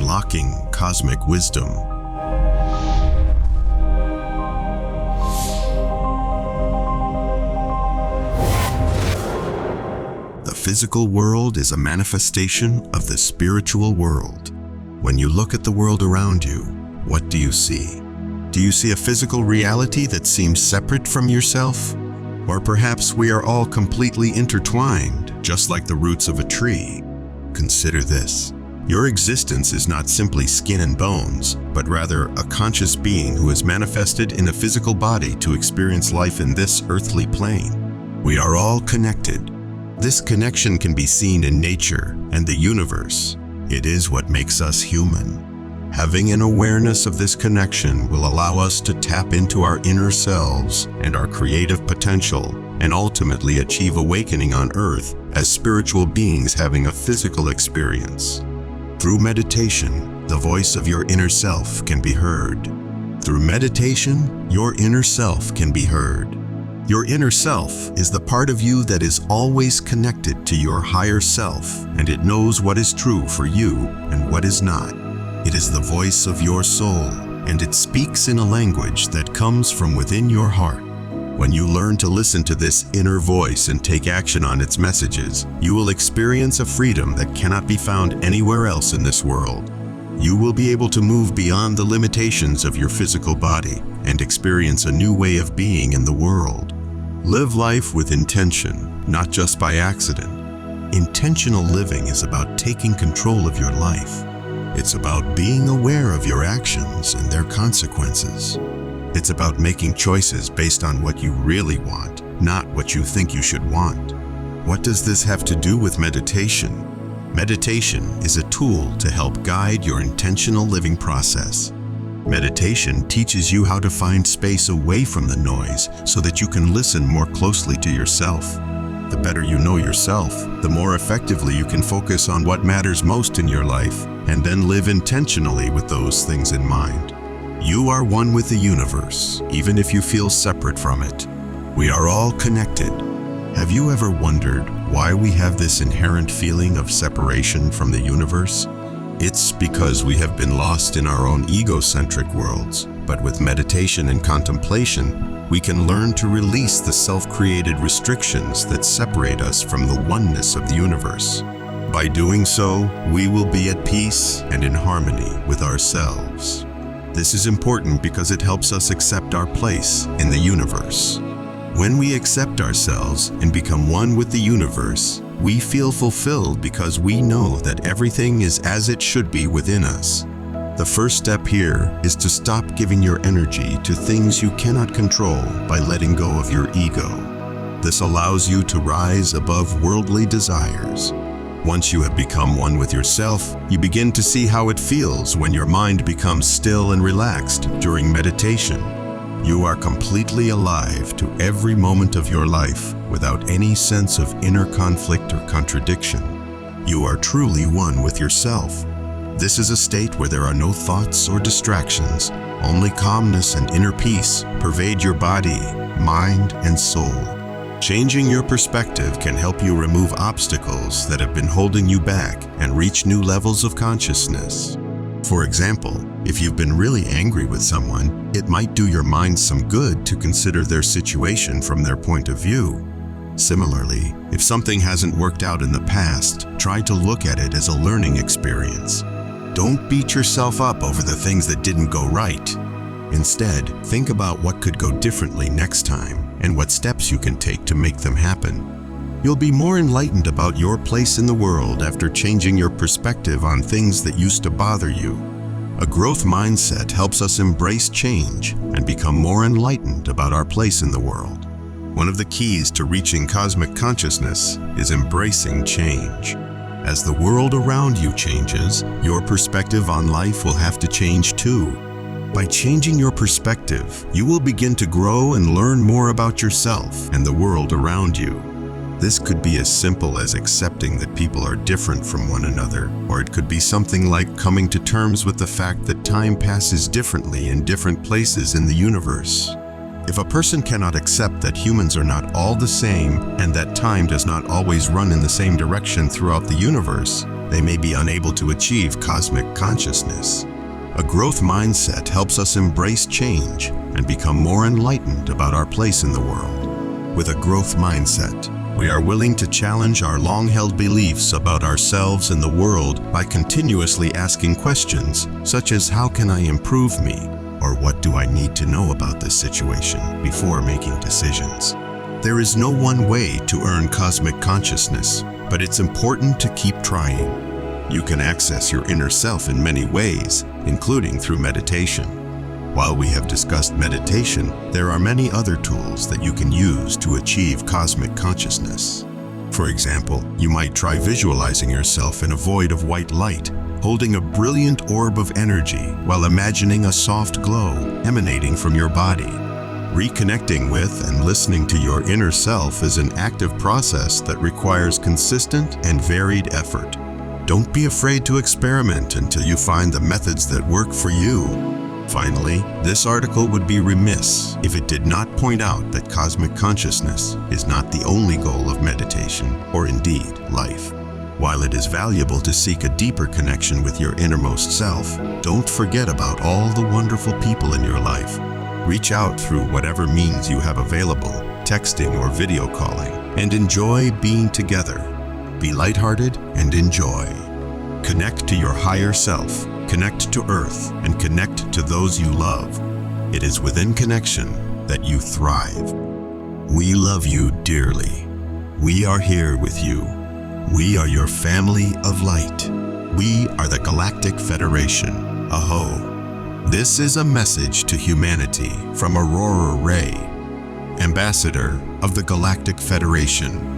unlocking cosmic wisdom. The physical world is a manifestation of the spiritual world. When you look at the world around you, what do you see? Do you see a physical reality that seems separate from yourself? Or perhaps we are all completely intertwined, just like the roots of a tree. Consider this. Your existence is not simply skin and bones, but rather a conscious being who is manifested in a physical body to experience life in this earthly plane. We are all connected. This connection can be seen in nature and the universe. It is what makes us human. Having an awareness of this connection will allow us to tap into our inner selves and our creative potential, and ultimately achieve awakening on earth as spiritual beings having a physical experience. Through meditation, the voice of your inner self can be heard. Through meditation, your inner self can be heard. Your inner self is the part of you that is always connected to your higher self, and it knows what is true for you and what is not. It is the voice of your soul, and it speaks in a language that comes from within your heart. When you learn to listen to this inner voice and take action on its messages, you will experience a freedom that cannot be found anywhere else in this world. You will be able to move beyond the limitations of your physical body and experience a new way of being in the world. Live life with intention, not just by accident. Intentional living is about taking control of your life. It's about being aware of your actions and their consequences. It's about making choices based on what you really want, not what you think you should want. What does this have to do with meditation? Meditation is a tool to help guide your intentional living process. Meditation teaches you how to find space away from the noise so that you can listen more closely to yourself. The better you know yourself, the more effectively you can focus on what matters most in your life and then live intentionally with those things in mind. You are one with the universe, even if you feel separate from it. We are all connected. Have you ever wondered why we have this inherent feeling of separation from the universe? It's because we have been lost in our own egocentric worlds, but with meditation and contemplation, we can learn to release the self-created restrictions that separate us from the oneness of the universe. By doing so, we will be at peace and in harmony with ourselves. This is important because it helps us accept our place in the universe. When we accept ourselves and become one with the universe, we feel fulfilled because we know that everything is as it should be within us. The first step here is to stop giving your energy to things you cannot control by letting go of your ego. This allows you to rise above worldly desires. Once you have become one with yourself, you begin to see how it feels when your mind becomes still and relaxed during meditation. You are completely alive to every moment of your life without any sense of inner conflict or contradiction. You are truly one with yourself. This is a state where there are no thoughts or distractions. Only calmness and inner peace pervade your body, mind, and soul. Changing your perspective can help you remove obstacles that have been holding you back and reach new levels of consciousness. For example, if you've been really angry with someone, it might do your mind some good to consider their situation from their point of view. Similarly, if something hasn't worked out in the past, try to look at it as a learning experience. Don't beat yourself up over the things that didn't go right. Instead, think about what could go differently next time and what steps you can take to make them happen. You'll be more enlightened about your place in the world after changing your perspective on things that used to bother you. A growth mindset helps us embrace change and become more enlightened about our place in the world. One of the keys to reaching cosmic consciousness is embracing change. As the world around you changes, your perspective on life will have to change too. By changing your perspective, you will begin to grow and learn more about yourself and the world around you. This could be as simple as accepting that people are different from one another, or it could be something like coming to terms with the fact that time passes differently in different places in the universe. If a person cannot accept that humans are not all the same and that time does not always run in the same direction throughout the universe, they may be unable to achieve cosmic consciousness. A growth mindset helps us embrace change and become more enlightened about our place in the world. With a growth mindset, we are willing to challenge our long-held beliefs about ourselves and the world by continuously asking questions such as, how can I improve me? Or what do I need to know about this situation before making decisions? There is no one way to earn cosmic consciousness, but it's important to keep trying. You can access your inner self in many ways, including through meditation. While we have discussed meditation, there are many other tools that you can use to achieve cosmic consciousness. For example, you might try visualizing yourself in a void of white light, holding a brilliant orb of energy while imagining a soft glow emanating from your body. Reconnecting with and listening to your inner self is an active process that requires consistent and varied effort. Don't be afraid to experiment until you find the methods that work for you. Finally, this article would be remiss if it did not point out that cosmic consciousness is not the only goal of meditation, or indeed life. While it is valuable to seek a deeper connection with your innermost self, don't forget about all the wonderful people in your life. Reach out through whatever means you have available, texting or video calling, and enjoy being together. Be lighthearted and enjoy. Connect to your higher self, connect to Earth, and connect to those you love. It is within connection that you thrive. We love you dearly. We are here with you. We are your family of light. We are the Galactic Federation. Aho. This is a message to humanity from Aurora Ray, Ambassador of the Galactic Federation.